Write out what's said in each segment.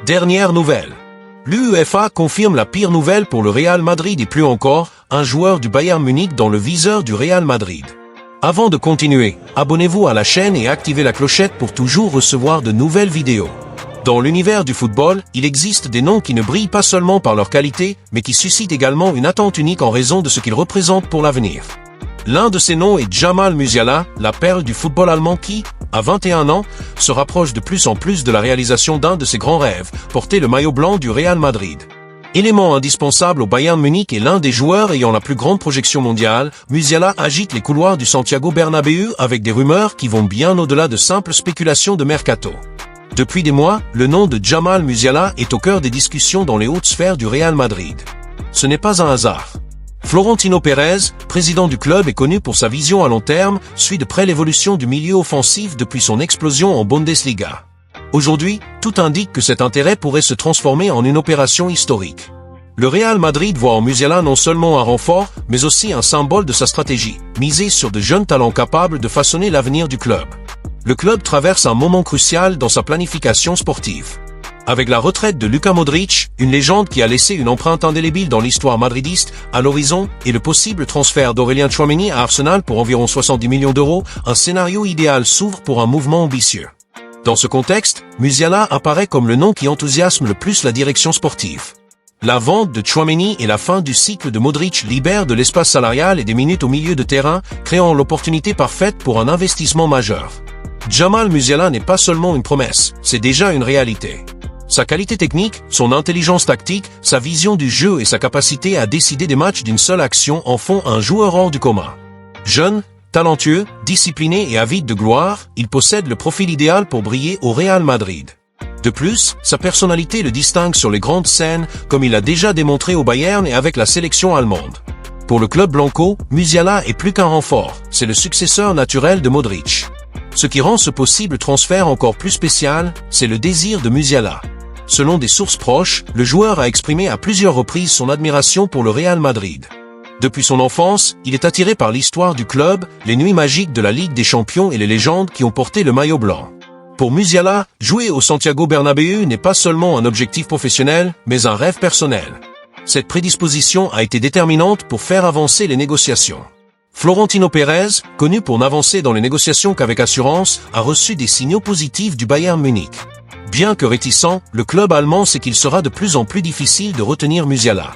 Dernière nouvelle. L'UEFA confirme la pire nouvelle pour le Real Madrid et plus encore, un joueur du Bayern Munich dans le viseur du Real Madrid. Avant de continuer, abonnez-vous à la chaîne et activez la clochette pour toujours recevoir de nouvelles vidéos. Dans l'univers du football, il existe des noms qui ne brillent pas seulement par leur qualité, mais qui suscitent également une attente unique en raison de ce qu'ils représentent pour l'avenir. L'un de ces noms est Jamal Musiala, la perle du football allemand qui, à 21 ans, se rapproche de plus en plus de la réalisation d'un de ses grands rêves, porter le maillot blanc du Real Madrid. Élément indispensable au Bayern Munich et l'un des joueurs ayant la plus grande projection mondiale, Musiala agite les couloirs du Santiago Bernabéu avec des rumeurs qui vont bien au-delà de simples spéculations de mercato. Depuis des mois, le nom de Jamal Musiala est au cœur des discussions dans les hautes sphères du Real Madrid. Ce n'est pas un hasard. Florentino Pérez, président du club et connu pour sa vision à long terme, suit de près l'évolution du milieu offensif depuis son explosion en Bundesliga. Aujourd'hui, tout indique que cet intérêt pourrait se transformer en une opération historique. Le Real Madrid voit en Musiala non seulement un renfort, mais aussi un symbole de sa stratégie, miser sur de jeunes talents capables de façonner l'avenir du club. Le club traverse un moment crucial dans sa planification sportive. Avec la retraite de Luka Modric, une légende qui a laissé une empreinte indélébile dans l'histoire madridiste, à l'horizon, et le possible transfert d'Aurélien Tchouaméni à Arsenal pour environ 70 millions d'euros, un scénario idéal s'ouvre pour un mouvement ambitieux. Dans ce contexte, Musiala apparaît comme le nom qui enthousiasme le plus la direction sportive. La vente de Tchouaméni et la fin du cycle de Modric libèrent de l'espace salarial et des minutes au milieu de terrain, créant l'opportunité parfaite pour un investissement majeur. Jamal Musiala n'est pas seulement une promesse, c'est déjà une réalité. Sa qualité technique, son intelligence tactique, sa vision du jeu et sa capacité à décider des matchs d'une seule action en font un joueur hors du commun. Jeune, talentueux, discipliné et avide de gloire, il possède le profil idéal pour briller au Real Madrid. De plus, sa personnalité le distingue sur les grandes scènes, comme il l'a déjà démontré au Bayern et avec la sélection allemande. Pour le club blanco, Musiala est plus qu'un renfort, c'est le successeur naturel de Modric. Ce qui rend ce possible transfert encore plus spécial, c'est le désir de Musiala. Selon des sources proches, le joueur a exprimé à plusieurs reprises son admiration pour le Real Madrid. Depuis son enfance, il est attiré par l'histoire du club, les nuits magiques de la Ligue des Champions et les légendes qui ont porté le maillot blanc. Pour Musiala, jouer au Santiago Bernabéu n'est pas seulement un objectif professionnel, mais un rêve personnel. Cette prédisposition a été déterminante pour faire avancer les négociations. Florentino Pérez, connu pour n'avancer dans les négociations qu'avec assurance, a reçu des signaux positifs du Bayern Munich. Bien que réticent, le club allemand sait qu'il sera de plus en plus difficile de retenir Musiala.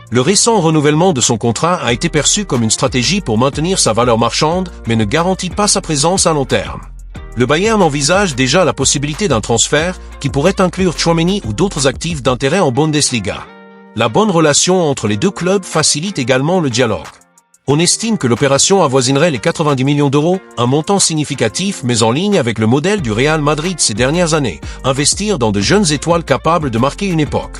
Le récent renouvellement de son contrat a été perçu comme une stratégie pour maintenir sa valeur marchande, mais ne garantit pas sa présence à long terme. Le Bayern envisage déjà la possibilité d'un transfert, qui pourrait inclure Tchouaméni ou d'autres actifs d'intérêt en Bundesliga. La bonne relation entre les deux clubs facilite également le dialogue. On estime que l'opération avoisinerait les 90 millions d'euros, un montant significatif mais en ligne avec le modèle du Real Madrid ces dernières années, investir dans de jeunes étoiles capables de marquer une époque.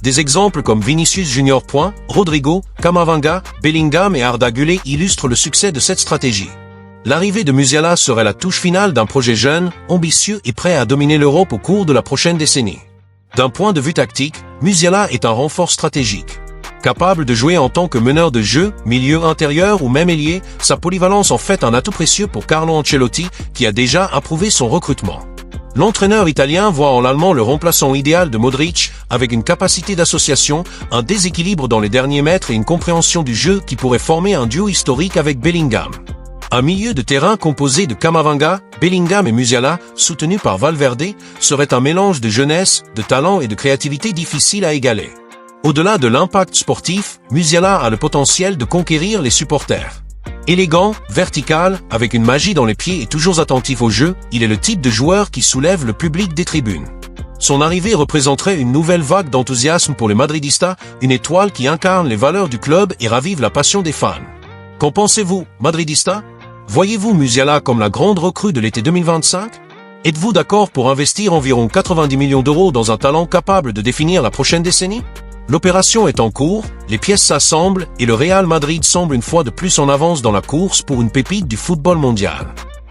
Des exemples comme Vinicius Junior, Rodrigo, Camavinga, Bellingham et Arda Güler illustrent le succès de cette stratégie. L'arrivée de Musiala serait la touche finale d'un projet jeune, ambitieux et prêt à dominer l'Europe au cours de la prochaine décennie. D'un point de vue tactique, Musiala est un renfort stratégique. Capable de jouer en tant que meneur de jeu, milieu intérieur ou même ailier, sa polyvalence en fait un atout précieux pour Carlo Ancelotti, qui a déjà approuvé son recrutement. L'entraîneur italien voit en l'Allemand le remplaçant idéal de Modric, avec une capacité d'association, un déséquilibre dans les derniers mètres et une compréhension du jeu qui pourrait former un duo historique avec Bellingham. Un milieu de terrain composé de Camavinga, Bellingham et Musiala, soutenu par Valverde, serait un mélange de jeunesse, de talent et de créativité difficile à égaler. Au-delà de l'impact sportif, Musiala a le potentiel de conquérir les supporters. Élégant, vertical, avec une magie dans les pieds et toujours attentif au jeu, il est le type de joueur qui soulève le public des tribunes. Son arrivée représenterait une nouvelle vague d'enthousiasme pour les Madridistas, une étoile qui incarne les valeurs du club et ravive la passion des fans. Qu'en pensez-vous, Madridistas? Voyez-vous Musiala comme la grande recrue de l'été 2025? Êtes-vous d'accord pour investir environ 90 millions d'euros dans un talent capable de définir la prochaine décennie? L'opération est en cours, les pièces s'assemblent et le Real Madrid semble une fois de plus en avance dans la course pour une pépite du football mondial.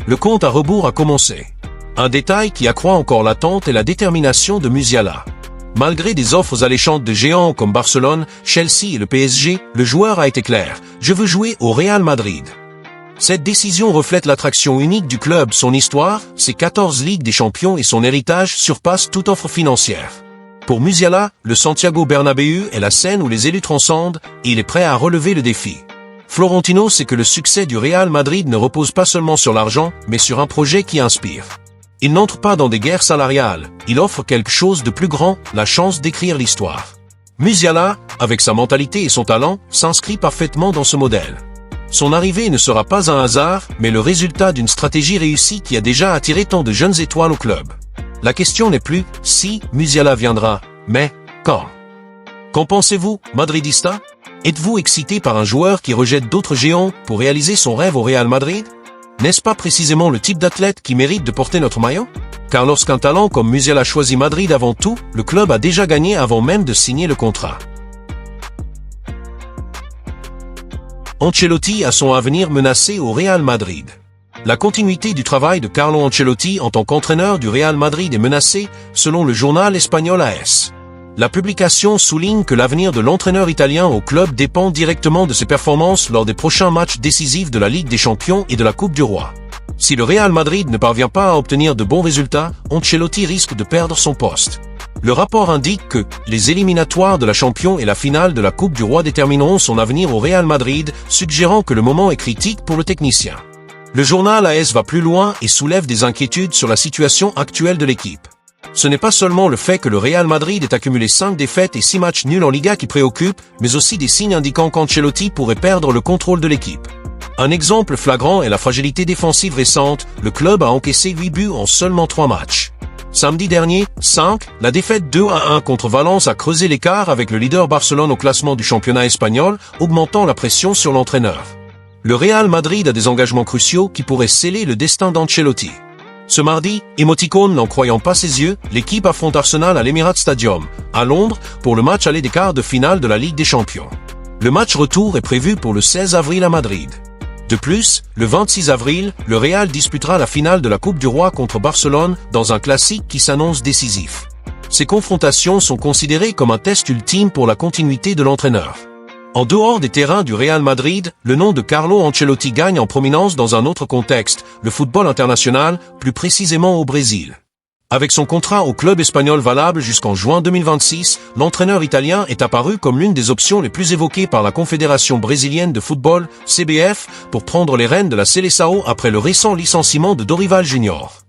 Le compte à rebours a commencé. Un détail qui accroît encore l'attente est la détermination de Musiala. Malgré des offres alléchantes de géants comme Barcelone, Chelsea et le PSG, le joueur a été clair « Je veux jouer au Real Madrid ». Cette décision reflète l'attraction unique du club, son histoire, ses 14 Ligues des Champions et son héritage surpassent toute offre financière. Pour Musiala, le Santiago Bernabéu est la scène où les élus transcendent et il est prêt à relever le défi. Florentino sait que le succès du Real Madrid ne repose pas seulement sur l'argent, mais sur un projet qui inspire. Il n'entre pas dans des guerres salariales, il offre quelque chose de plus grand, la chance d'écrire l'histoire. Musiala, avec sa mentalité et son talent, s'inscrit parfaitement dans ce modèle. Son arrivée ne sera pas un hasard, mais le résultat d'une stratégie réussie qui a déjà attiré tant de jeunes étoiles au club. La question n'est plus si Musiala viendra, mais quand. Qu'en pensez-vous, Madridista? Êtes-vous excité par un joueur qui rejette d'autres géants pour réaliser son rêve au Real Madrid? N'est-ce pas précisément le type d'athlète qui mérite de porter notre maillot? Car lorsqu'un talent comme Musiala choisit Madrid avant tout, le club a déjà gagné avant même de signer le contrat. Ancelotti a son avenir menacé au Real Madrid. La continuité du travail de Carlo Ancelotti en tant qu'entraîneur du Real Madrid est menacée, selon le journal espagnol AS. La publication souligne que l'avenir de l'entraîneur italien au club dépend directement de ses performances lors des prochains matchs décisifs de la Ligue des Champions et de la Coupe du Roi. Si le Real Madrid ne parvient pas à obtenir de bons résultats, Ancelotti risque de perdre son poste. Le rapport indique que les éliminatoires de la Champions et la finale de la Coupe du Roi détermineront son avenir au Real Madrid, suggérant que le moment est critique pour le technicien. Le journal AS va plus loin et soulève des inquiétudes sur la situation actuelle de l'équipe. Ce n'est pas seulement le fait que le Real Madrid ait accumulé 5 défaites et 6 matchs nuls en Liga qui préoccupe, mais aussi des signes indiquant qu'Ancelotti pourrait perdre le contrôle de l'équipe. Un exemple flagrant est la fragilité défensive récente, le club a encaissé 8 buts en seulement 3 matchs. Samedi dernier, 5, la défaite 2-1 contre Valence a creusé l'écart avec le leader Barcelone au classement du championnat espagnol, augmentant la pression sur l'entraîneur. Le Real Madrid a des engagements cruciaux qui pourraient sceller le destin d'Ancelotti. Ce mardi, émoticône n'en croyant pas ses yeux, l'équipe affronte Arsenal à l'Emirates Stadium, à Londres, pour le match aller des quarts de finale de la Ligue des Champions. Le match retour est prévu pour le 16 avril à Madrid. De plus, le 26 avril, le Real disputera la finale de la Coupe du Roi contre Barcelone dans un classique qui s'annonce décisif. Ces confrontations sont considérées comme un test ultime pour la continuité de l'entraîneur. En dehors des terrains du Real Madrid, le nom de Carlo Ancelotti gagne en prominence dans un autre contexte, le football international, plus précisément au Brésil. Avec son contrat au club espagnol valable jusqu'en juin 2026, l'entraîneur italien est apparu comme l'une des options les plus évoquées par la Confédération brésilienne de football, CBF, pour prendre les rênes de la Seleção après le récent licenciement de Dorival Junior.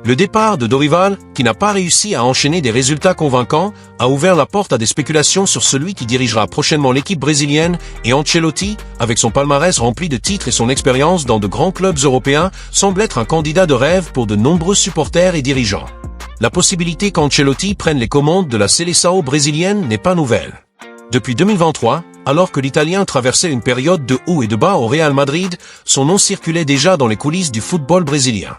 Le départ de Dorival, qui n'a pas réussi à enchaîner des résultats convaincants, a ouvert la porte à des spéculations sur celui qui dirigera prochainement l'équipe brésilienne, et Ancelotti, avec son palmarès rempli de titres et son expérience dans de grands clubs européens, semble être un candidat de rêve pour de nombreux supporters et dirigeants. La possibilité qu'Ancelotti prenne les commandes de la Seleção brésilienne n'est pas nouvelle. Depuis 2023, alors que l'Italien traversait une période de hauts et de bas au Real Madrid, son nom circulait déjà dans les coulisses du football brésilien.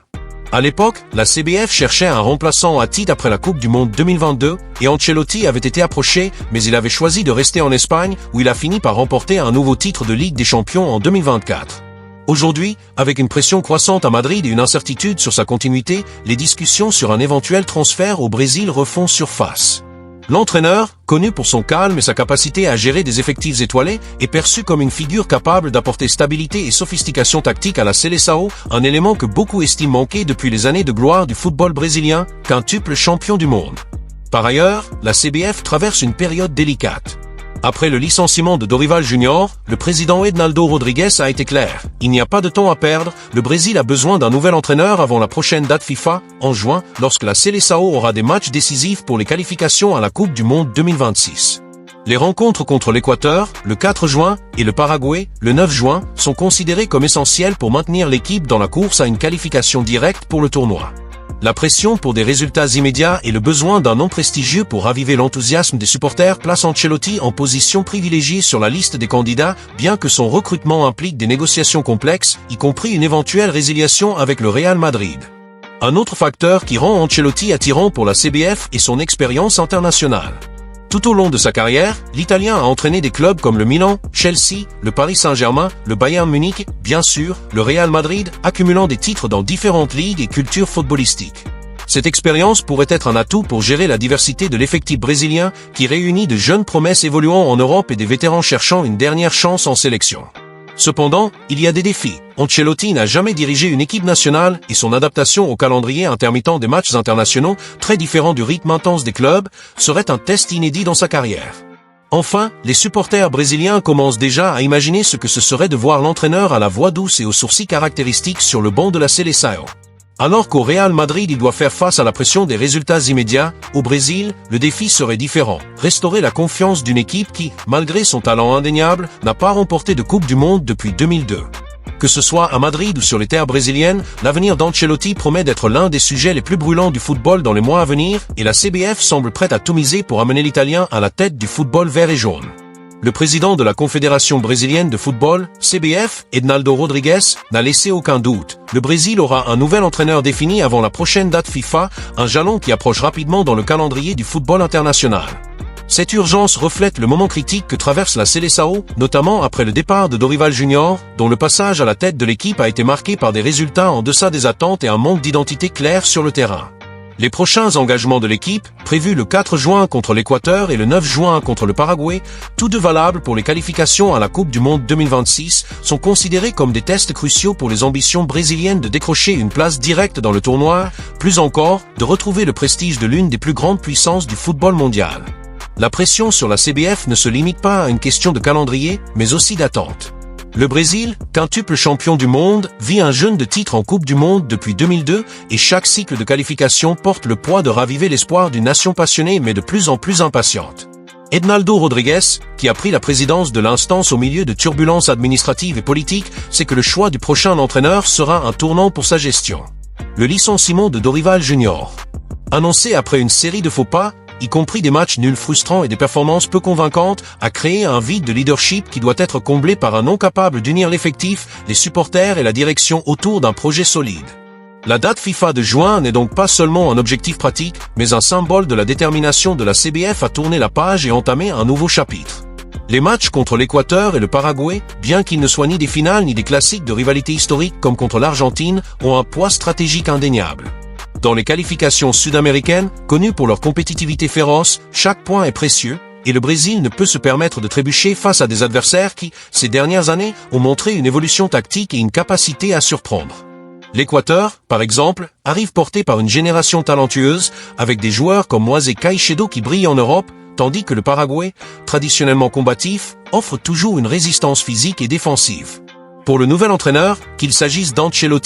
À l'époque, la CBF cherchait un remplaçant à titre après la Coupe du Monde 2022 et Ancelotti avait été approché, mais il avait choisi de rester en Espagne où il a fini par remporter un nouveau titre de Ligue des Champions en 2024. Aujourd'hui, avec une pression croissante à Madrid et une incertitude sur sa continuité, les discussions sur un éventuel transfert au Brésil refont surface. L'entraîneur, connu pour son calme et sa capacité à gérer des effectifs étoilés, est perçu comme une figure capable d'apporter stabilité et sophistication tactique à la Seleção, un élément que beaucoup estiment manquer depuis les années de gloire du football brésilien, quintuple champion du monde. Par ailleurs, la CBF traverse une période délicate. Après le licenciement de Dorival Junior, le président Ednaldo Rodrigues a été clair. Il n'y a pas de temps à perdre, le Brésil a besoin d'un nouvel entraîneur avant la prochaine date FIFA, en juin, lorsque la Seleção aura des matchs décisifs pour les qualifications à la Coupe du Monde 2026. Les rencontres contre l'Équateur, le 4 juin, et le Paraguay, le 9 juin, sont considérées comme essentielles pour maintenir l'équipe dans la course à une qualification directe pour le tournoi. La pression pour des résultats immédiats et le besoin d'un nom prestigieux pour raviver l'enthousiasme des supporters place Ancelotti en position privilégiée sur la liste des candidats, bien que son recrutement implique des négociations complexes, y compris une éventuelle résiliation avec le Real Madrid. Un autre facteur qui rend Ancelotti attirant pour la CBF est son expérience internationale. Tout au long de sa carrière, l'Italien a entraîné des clubs comme le Milan, Chelsea, le Paris Saint-Germain, le Bayern Munich, bien sûr, le Real Madrid, accumulant des titres dans différentes ligues et cultures footballistiques. Cette expérience pourrait être un atout pour gérer la diversité de l'effectif brésilien qui réunit de jeunes promesses évoluant en Europe et des vétérans cherchant une dernière chance en sélection. Cependant, il y a des défis. Ancelotti n'a jamais dirigé une équipe nationale et son adaptation au calendrier intermittent des matchs internationaux, très différent du rythme intense des clubs, serait un test inédit dans sa carrière. Enfin, les supporters brésiliens commencent déjà à imaginer ce que ce serait de voir l'entraîneur à la voix douce et aux sourcils caractéristiques sur le banc de la Seleção. Alors qu'au Real Madrid il doit faire face à la pression des résultats immédiats, au Brésil, le défi serait différent. Restaurer la confiance d'une équipe qui, malgré son talent indéniable, n'a pas remporté de Coupe du Monde depuis 2002. Que ce soit à Madrid ou sur les terres brésiliennes, l'avenir d'Ancelotti promet d'être l'un des sujets les plus brûlants du football dans les mois à venir, et la CBF semble prête à tout miser pour amener l'Italien à la tête du football vert et jaune. Le président de la Confédération brésilienne de football, CBF, Ednaldo Rodrigues, n'a laissé aucun doute. Le Brésil aura un nouvel entraîneur défini avant la prochaine date FIFA, un jalon qui approche rapidement dans le calendrier du football international. Cette urgence reflète le moment critique que traverse la Seleção, notamment après le départ de Dorival Junior, dont le passage à la tête de l'équipe a été marqué par des résultats en deçà des attentes et un manque d'identité claire sur le terrain. Les prochains engagements de l'équipe, prévus le 4 juin contre l'Équateur et le 9 juin contre le Paraguay, tous deux valables pour les qualifications à la Coupe du Monde 2026, sont considérés comme des tests cruciaux pour les ambitions brésiliennes de décrocher une place directe dans le tournoi, plus encore, de retrouver le prestige de l'une des plus grandes puissances du football mondial. La pression sur la CBF ne se limite pas à une question de calendrier, mais aussi d'attente. Le Brésil, quintuple champion du monde, vit un jeûne de titre en Coupe du Monde depuis 2002 et chaque cycle de qualification porte le poids de raviver l'espoir d'une nation passionnée mais de plus en plus impatiente. Ednaldo Rodrigues, qui a pris la présidence de l'instance au milieu de turbulences administratives et politiques, sait que le choix du prochain entraîneur sera un tournant pour sa gestion. Le licenciement de Dorival Junior. Annoncé après une série de faux pas, y compris des matchs nuls frustrants et des performances peu convaincantes, a créé un vide de leadership qui doit être comblé par un nom capable d'unir l'effectif, les supporters et la direction autour d'un projet solide. La date FIFA de juin n'est donc pas seulement un objectif pratique, mais un symbole de la détermination de la CBF à tourner la page et entamer un nouveau chapitre. Les matchs contre l'Équateur et le Paraguay, bien qu'ils ne soient ni des finales ni des classiques de rivalité historique comme contre l'Argentine, ont un poids stratégique indéniable. Dans les qualifications sud-américaines, connues pour leur compétitivité féroce, chaque point est précieux, et le Brésil ne peut se permettre de trébucher face à des adversaires qui, ces dernières années, ont montré une évolution tactique et une capacité à surprendre. L'Équateur, par exemple, arrive porté par une génération talentueuse, avec des joueurs comme Moisés Caicedo qui brillent en Europe, tandis que le Paraguay, traditionnellement combatif, offre toujours une résistance physique et défensive. Pour le nouvel entraîneur, qu'il s'agisse d'Ancelotti